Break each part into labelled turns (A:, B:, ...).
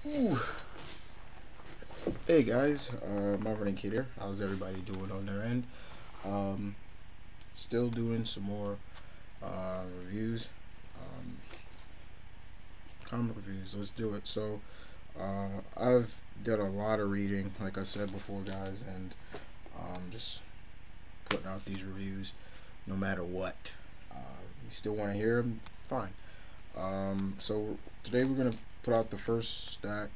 A: Ooh. Hey guys, Marvin Kid here. How's everybody doing on their end? Um, Still doing some more reviews, um, comic reviews. Let's do it. I've done a lot of reading, like I said before, guys, and just putting out these reviews no matter what. You still want to hear them? Fine. Today we're gonna put out the first stack.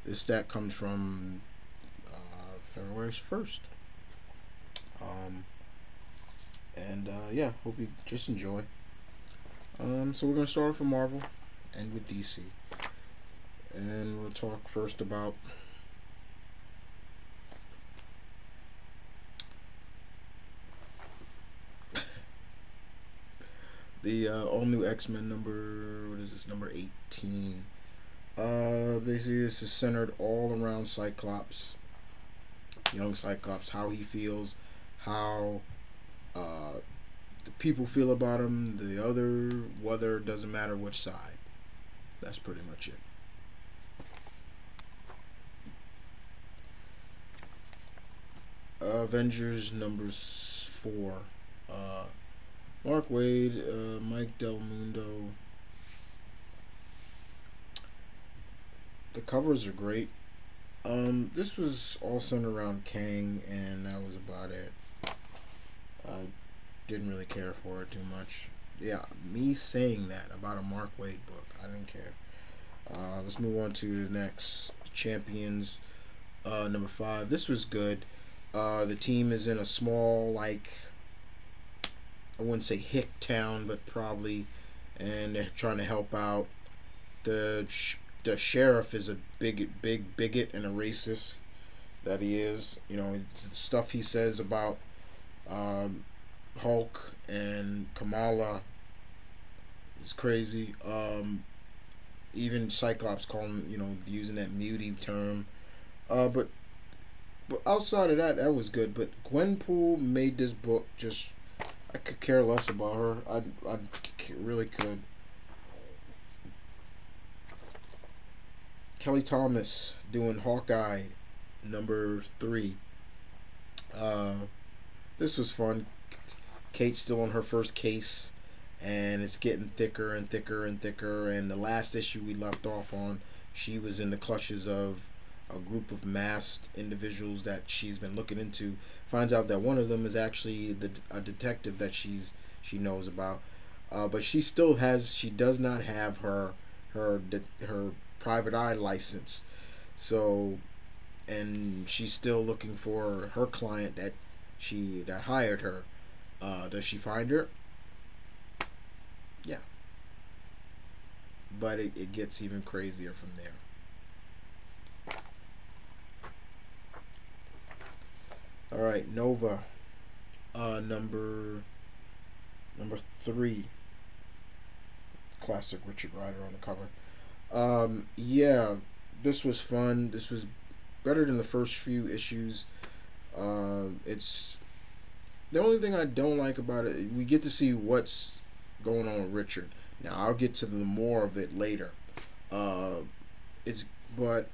A: This stack comes from February 1st. Um, yeah, hope you just enjoy. So we're gonna start off with Marvel and with DC, and we'll talk first about the all new X-Men number. What is this? Number 18. Basically, this is centered all around Cyclops, young Cyclops, how he feels, how uh, the people feel about him, the other, whether it doesn't matter which side. That's pretty much it. Avengers number 4. Uh, Mark Wade, Mike Del Mundo. The covers are great. This was all centered around Kang, and that was about it. I didn't really care for it too much. Yeah, me saying that about a Mark Wade book, I didn't care. Let's move on to the next Champions, number 5. This was good. The team is in a small, like, I wouldn't say hick town, but probably, and they're trying to help out. The sheriff is a big bigot and a racist that he is. You know, the stuff he says about um, Hulk and Kamala is crazy. Even Cyclops call him, using that muty term. But outside of that, that was good. But Gwenpool made this book just. I could care less about her. I really could. Kelly Thomas doing Hawkeye number 3. Uh, this was fun. Kate's still on her first case, and it's getting thicker and thicker and thicker. And the last issue we left off on, she was in the clutches of a group of masked individuals that she's been looking into. Finds out that one of them is actually a detective that she knows about. But she does not have her private eye license. So, and she's still looking for her client that hired her. Does she find her? Yeah, but it gets even crazier from there. All right, Nova, number 3, classic Richard Rider on the cover. Yeah, this was fun. This was better than the first few issues. It's the only thing I don't like about it. We get to see what's going on with Richard. Now I'll get to the more of it later. Uh, it's but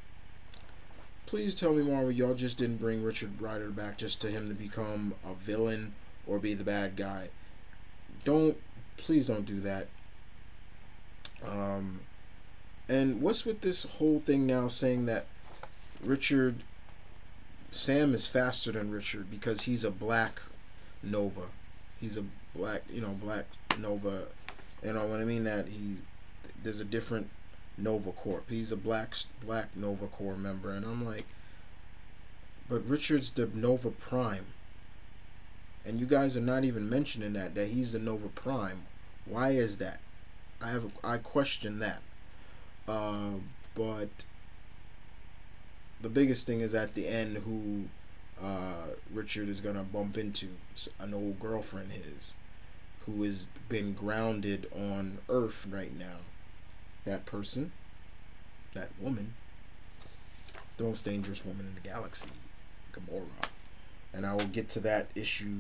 A: please tell me, Marvel, y'all just didn't bring Richard Rider back just to him to become a villain or be the bad guy. Don't Please don't do that. Um, and what's with this whole thing now saying that Richard Sam is faster than Richard because he's a black Nova. He's a black Nova. You know what I mean? That there's a different Nova Corp. He's a black Nova Corps member, and I'm like, but Richard's the Nova Prime, and you guys are not even mentioning that he's the Nova Prime. Why is that? I question that. Uh, but the biggest thing is at the end who Richard is gonna bump into, an old girlfriend his who has been grounded on Earth right now. That person, that woman, the most dangerous woman in the galaxy, Gamora. And I will get to that issue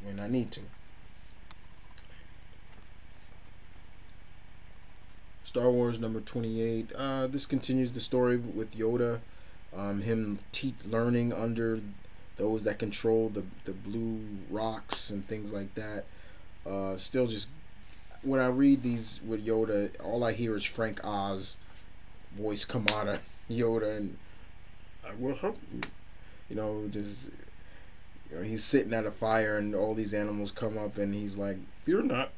A: when I need to. Star Wars number 28. This continues the story with Yoda. Him learning under those that control the blue rocks and things like that. Still just, when I read these with Yoda, all I hear is Frank Oz voice come out of Yoda, and I will help you. Just, he's sitting at a fire and all these animals come up and he's like, "Fear not,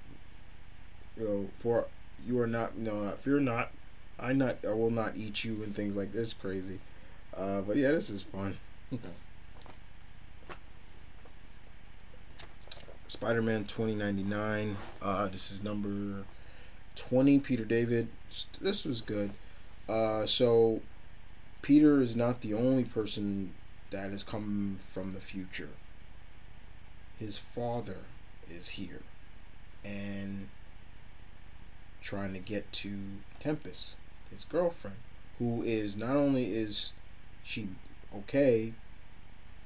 A: for you are not, fear not. I will not eat you," and things like this. Crazy. But yeah, this is fun. Spider-Man 2099. This is number 20. Peter David. This was good. So Peter is not the only person that has come from the future. His father is here and trying to get to Tempest, his girlfriend, who is, not only is she okay,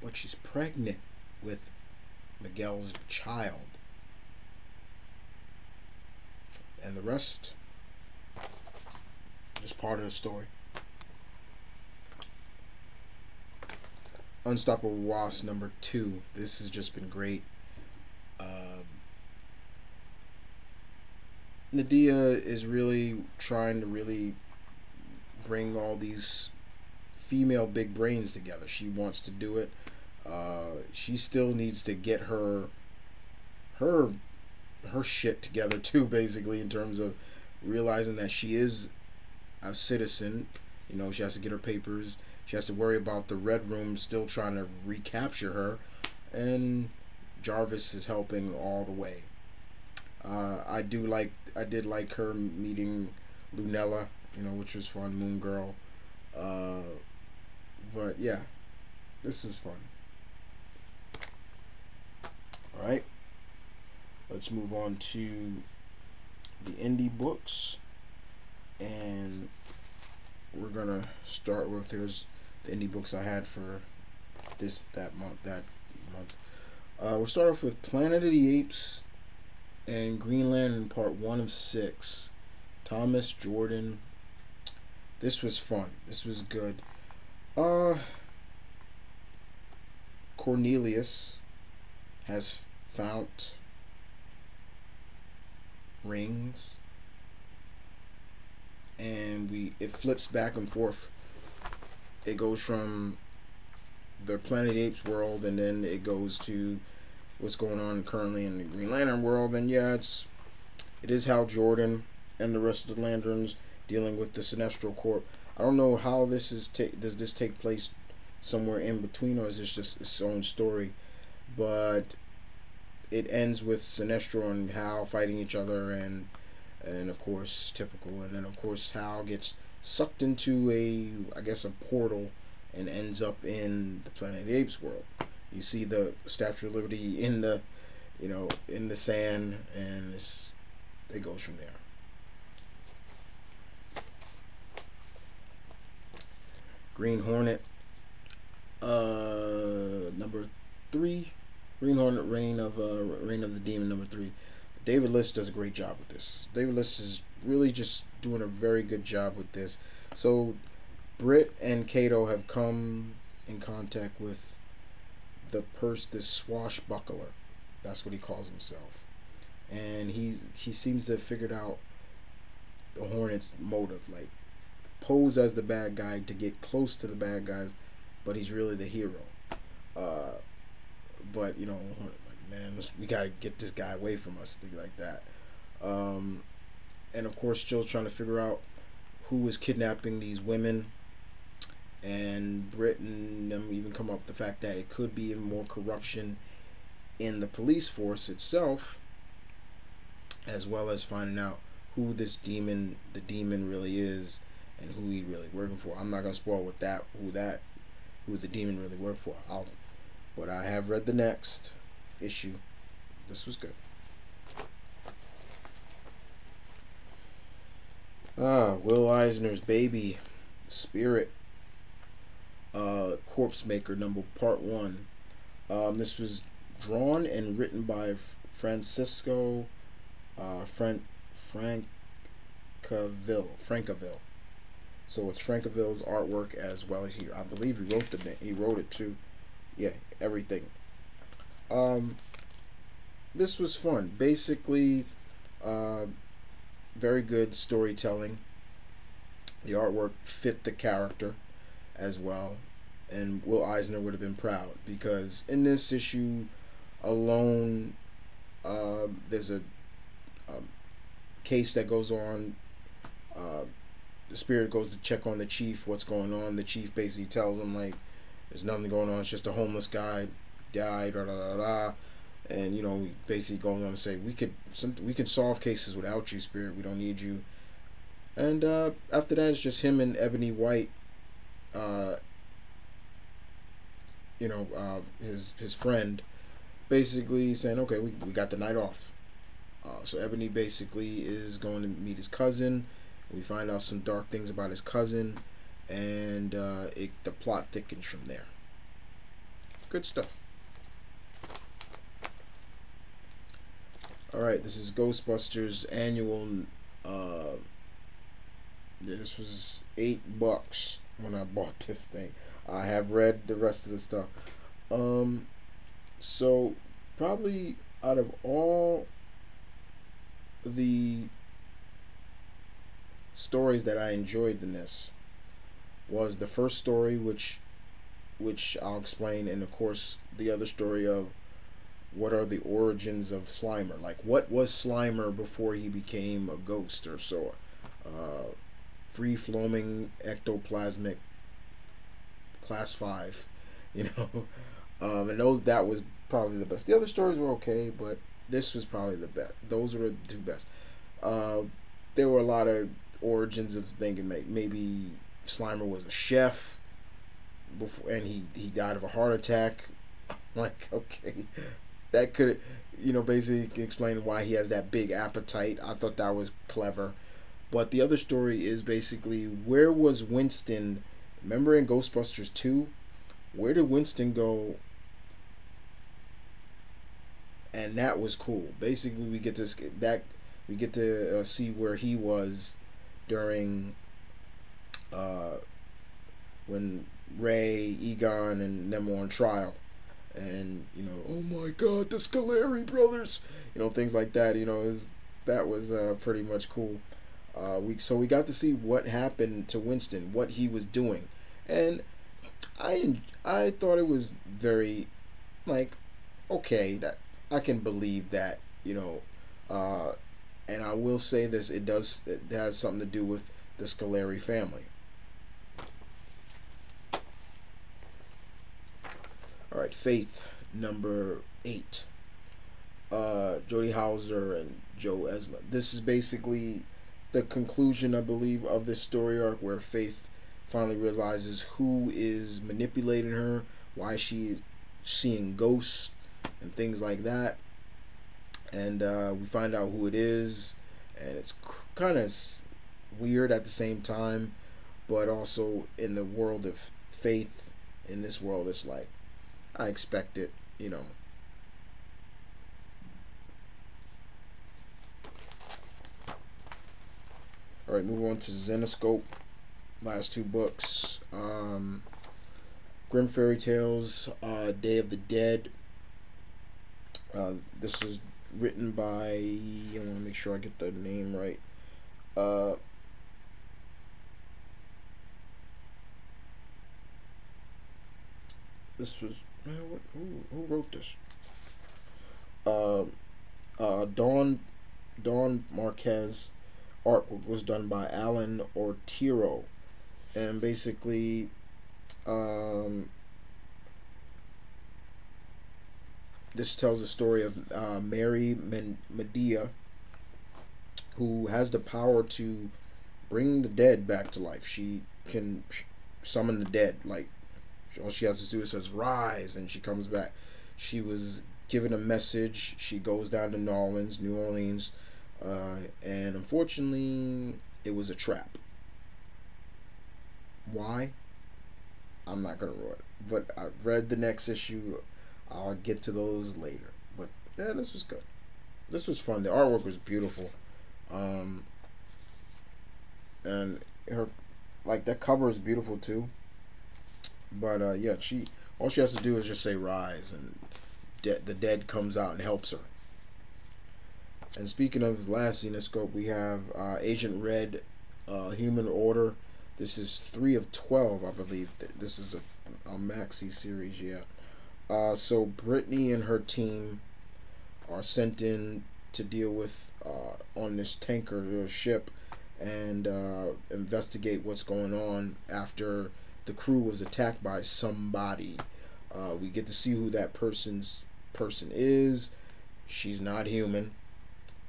A: but she's pregnant with Miguel's child. And the rest is part of the story. Unstoppable Wasp number 2. This has just been great. Nadia is really trying to bring all these female big brains together. She wants to do it. She still needs to get her shit together too, basically, in terms of realizing that she is a citizen. She has to get her papers. She has to worry about the Red Room still trying to recapture her, and Jarvis is helping all the way. I did like her meeting Lunella, which was fun. Moon Girl. But yeah, this is fun. All right, let's move on to the indie books, and we're gonna start with, here's the indie books I had for that month. We'll start off with Planet of the Apes and Green Lantern Part 1 of 6. Thomas Jordan. This was fun. This was good. Cornelius has found rings, and it flips back and forth. It goes from the Planet of the Apes world, and then it goes to what's going on currently in the Green Lantern world. And yeah, it is Hal Jordan and the rest of the Lanterns dealing with the Sinestro Corp. I don't know how this does this take place somewhere in between, or is this just its own story? But it ends with Sinestro and Hal fighting each other, and of course, typical. And then of course Hal gets sucked into a portal and ends up in the Planet of the Apes world. You see the Statue of Liberty in the sand, and it goes from there. Green Hornet, number 3. Green Hornet, Reign of the Demon, number 3. David List does a great job with this. David List is really just doing a very good job with this. So Britt and Kato have come in contact with the swashbuckler. That's what he calls himself. And he seems to have figured out the Hornet's motive. Like, pose as the bad guy to get close to the bad guys, but he's really the hero. But man, we gotta get this guy away from us, things like that. And of course, still trying to figure out who is kidnapping these women. And Britt and them even come up with the fact that it could be more corruption in the police force itself, as well as finding out who the demon really is, and who he really working for. I'm not gonna spoil who the demon really worked for. But I have read the next issue. This was good. Will Eisner's Baby Spirit, Corpse Maker, Part 1. This was drawn and written by Francisco Frank Frankaville. So it's Frankaville's artwork as well as here. I believe he wrote it too. Yeah, everything. Um, this was fun. Basically, uh, very good storytelling. The artwork fit the character as well, and Will Eisner would have been proud because in this issue alone, there's a um, case that goes on. Uh, the spirit goes to check on the chief. What's going on? The chief basically tells him like, "There's nothing going on. It's just a homeless guy died." Da da da da. And he basically goes on to say, we can solve cases without you, spirit. We don't need you." And after that, it's just him and Ebony White. Uh, his friend, basically saying, "Okay, we got the night off." So Ebony basically is going to meet his cousin. We find out some dark things about his cousin, and the plot thickens from there. Good stuff. All right, this is Ghostbusters Annual. Uh, this was $8 when I bought this thing. I have read the rest of the stuff. So probably out of all the stories that I enjoyed in this was the first story, which I'll explain, and of course the other story of what are the origins of Slimer. Like, what was Slimer before he became a ghost or so? Free floating ectoplasmic class 5, and that was probably the best. The other stories were okay, but this was probably the best. Those were the two best. There were a lot of origins of thinking maybe Slimer was a chef before, and he died of a heart attack. Like, okay, that could, basically explain why he has that big appetite. I thought that was clever. But the other story is basically, where was Winston? Remember in Ghostbusters 2? Where did Winston go? And that was cool. Basically, we get to see where he was during when Ray, Egon, and them were on trial. And oh my God, the Scoleri brothers, things like that. That was pretty much cool. We got to see what happened to Winston, what he was doing, and I thought it was very, like, okay, that I can believe that, and I will say this, it has something to do with the Scoleri family. All right, Faith number 8. Jody Hauser and Joe Esma. This is basically the conclusion, I believe, of this story arc where Faith finally realizes who is manipulating her, why she is seeing ghosts and things like that. And we find out who it is, and it's kind of weird at the same time, but also in the world of Faith, in this world, it's like, I expect it, Alright, move on to Zenoscope. Last 2 books. Grim Fairy Tales, Day of the Dead. This is written by, I want to make sure I get the name right. This was, who wrote this? Dawn Marquez. Artwork was done by Alan Ortiro, and basically, this tells the story of Mary Medea, who has the power to bring the dead back to life. She can summon the dead. Like, all she has to do is says rise, and she comes back. She was given a message. She goes down to New Orleans. And unfortunately, it was a trap. Why? I'm not gonna ruin it. But I read the next issue. I'll get to those later. But yeah, this was good. This was fun. The artwork was beautiful. and her like that cover is beautiful too. But yeah, she all she has to do is just say rise, and the dead comes out and helps her. And speaking of last Xenoscope, we have Agent Red, Human Order. This is 3 of 12, I believe. This is a maxi series, yeah. So Brittany and her team are sent in to deal with on this tanker ship and investigate what's going on after the crew was attacked by somebody. We get to see who that person is. She's not human.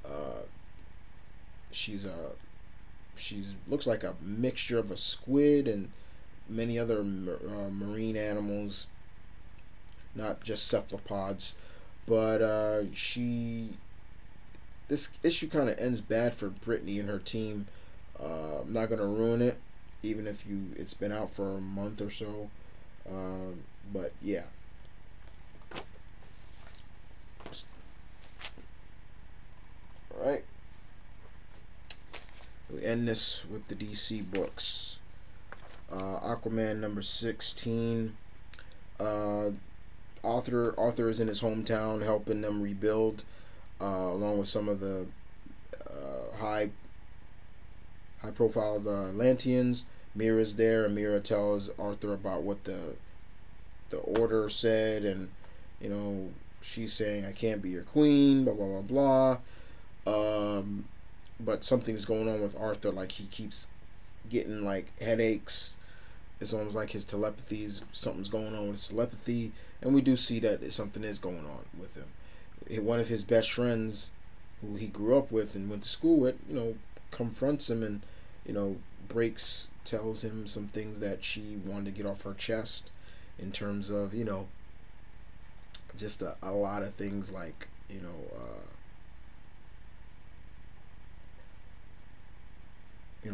A: Uh, she's looks like a mixture of a squid and many other marine animals, not just cephalopods. But this issue kind of ends bad for Brittany and her team. I'm not gonna ruin it, even if it's been out for a month or so. But yeah. All right. We end this with the DC books. Aquaman number 16. Arthur is in his hometown helping them rebuild, along with some of the high profile Atlanteans. Mira's there, and Mira tells Arthur about what the order said, and she's saying, I can't be your queen, blah blah blah blah. But something's going on with Arthur, like he keeps getting like headaches. It's almost like his something's going on with his telepathy, and we do see that something is going on with him. One of his best friends, who he grew up with and went to school with, confronts him and, tells him some things that she wanted to get off her chest, in terms of, just a lot of things like,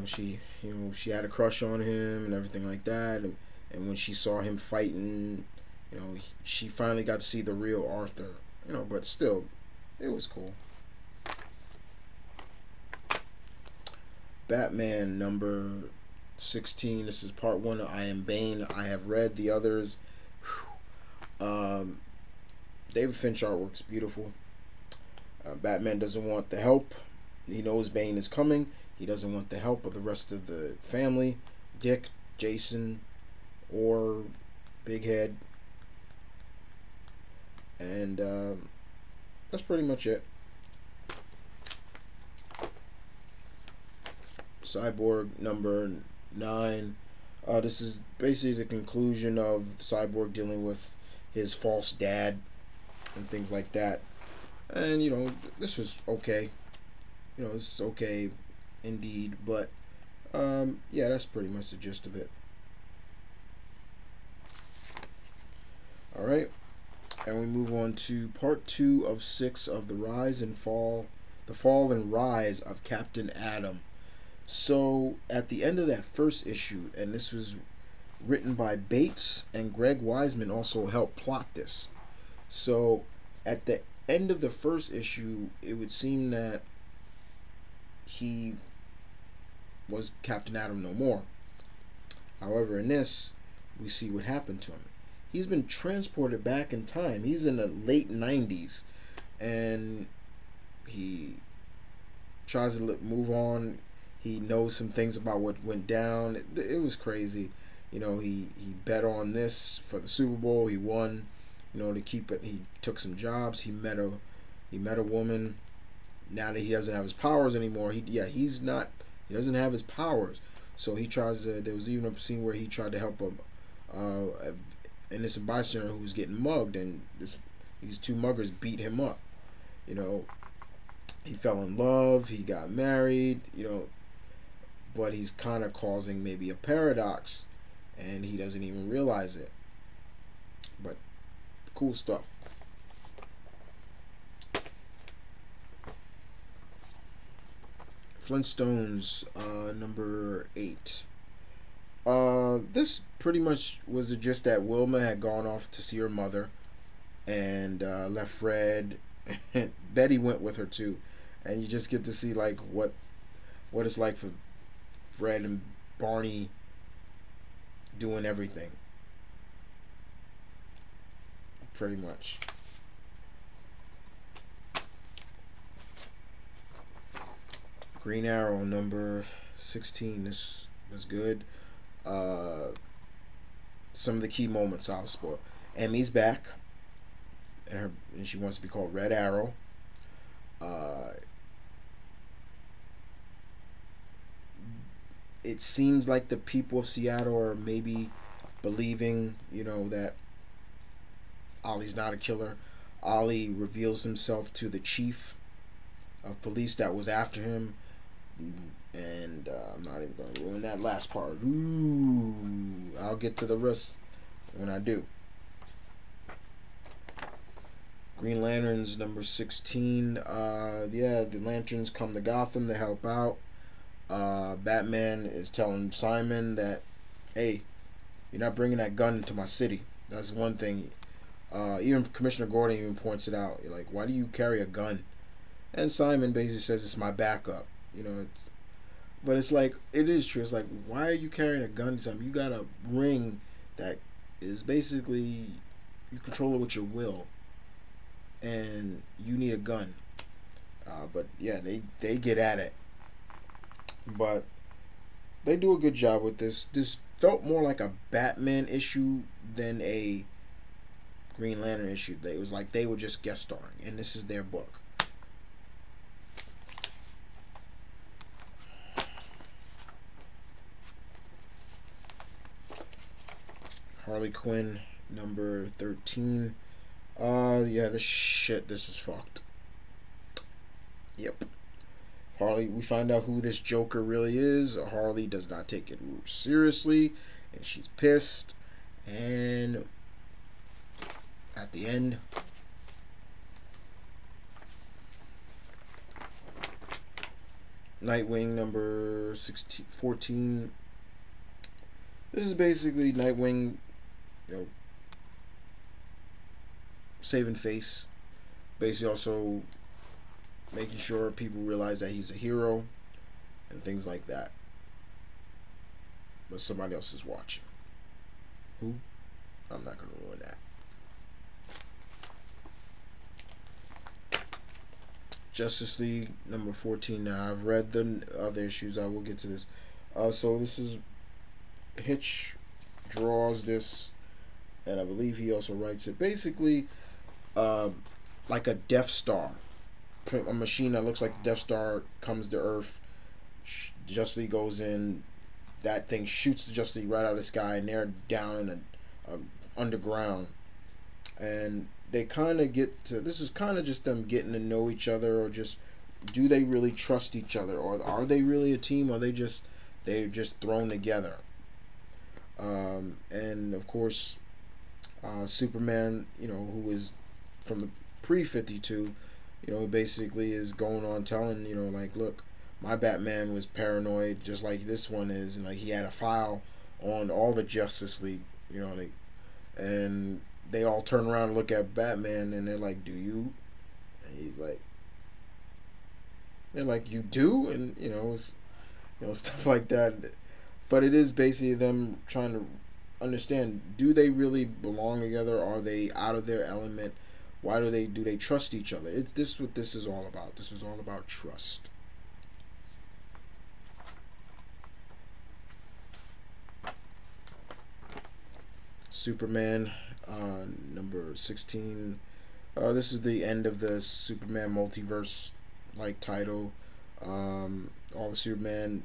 A: she had a crush on him and everything like that, and when she saw him fighting, she finally got to see the real Arthur, but still, it was cool. Batman number 16. This is part 1 of I Am Bane. I have read the others. David Finch artwork's beautiful. Batman doesn't want the help. He knows Bane is coming. He doesn't want the help of the rest of the family. Dick, Jason, or Big Head. And that's pretty much it. Cyborg number 9. This is basically the conclusion of Cyborg dealing with his false dad and things like that. And this was okay. This is okay indeed, but yeah, that's pretty much the gist of it. Alright, and we move on to part 2 of 6 of the fall and rise of Captain Atom. So at the end of that first issue, and this was written by Bates, and Greg Weisman also helped plot this. So at the end of the first issue, it would seem that he was Captain Atom no more. However, in this, we see what happened to him. He's been transported back in time. He's in the late 90s, and he tries to move on. He knows some things about what went down. It was crazy. He bet on this for the Super Bowl. He won. To keep it. He took some jobs. He met a woman. Now that he doesn't have his powers anymore, he doesn't have his powers. So he tries to. There was even a scene where he tried to help an innocent bystander who was getting mugged, and these two muggers beat him up. He fell in love. He got married. But he's kind of causing maybe a paradox, and he doesn't even realize it. But cool stuff. Flintstones number 8. This pretty much was just that Wilma had gone off to see her mother and left Fred. Betty went with her too, and you just get to see like what it's like for Fred and Barney doing everything, pretty much. Green Arrow number 16. This was good. Uh, some of the key moments I'll spoil. Emmy's back, and she wants to be called Red Arrow. Uh, it seems like the people of Seattle are maybe believing, that Ollie's not a killer. Ollie reveals himself to the chief of police that was after him, and I'm not even going to ruin that last part. Ooh, I'll get to the rest when I do. Green Lanterns number 16. The Lanterns come to Gotham to help out. Batman is telling Simon that, hey, you're not bringing that gun into my city. That's one thing. Even Commissioner Gordon even points it out. You're like, why do you carry a gun? And Simon basically says it's my backup. But it's like, it is true. It's like, why are you carrying a gun to something? You got a ring that is basically, you control it with your will, and you need a gun. But yeah, they get at it. But they do a good job with this. This felt more like a Batman issue than a Green Lantern issue. It was like they were just guest starring, and this is their book. Harley Quinn number 13. This is fucked. Yep. Harley, we find out who this Joker really is. Harley does not take it seriously, and she's pissed. And at the end, Nightwing number 14. This is basically Nightwing, saving face. Basically also making sure people realize that he's a hero and things like that. But somebody else is watching. Who? I'm not going to ruin that. Justice League number 14. Now, I've read the other issues. I will get to this. So this is Hitch draws this, and I believe he also writes it. Basically, like a Death Star. A machine that looks like the Death Star comes to Earth. Justice League goes in. That thing shoots the Justice League right out of the sky, and they're down in a underground. And they kind of get to, this is kind of just them getting to know each other, or just, do they really trust each other, or are they really a team, or they're just thrown together. And of course, Superman, who is from the pre-52, basically is going on telling, like, look, my Batman was paranoid just like this one is, and like he had a file on all the Justice League, and they all turn around and look at Batman, and they're like, do you? And he's like, they're like, you do? And it's, stuff like that. But it is basically them trying to understand, do they really belong together? Are they out of their element? Why do they trust each other? This is what this is all about. This is all about trust. Superman number 16. This is the end of the Superman multiverse like title. All the Superman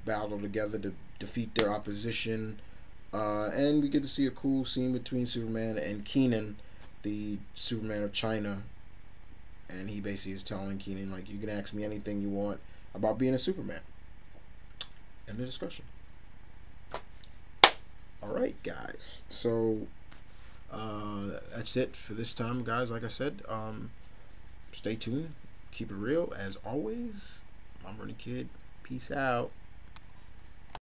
A: battle together to defeat their opposition, and we get to see a cool scene between Superman and Keenan, the Superman of China, and he basically is telling Keenan, like, you can ask me anything you want about being a Superman. End of discussion. Alright, guys, so that's it for this time, guys. Like I said, stay tuned, keep it real as always. I'm Running Kid, peace out.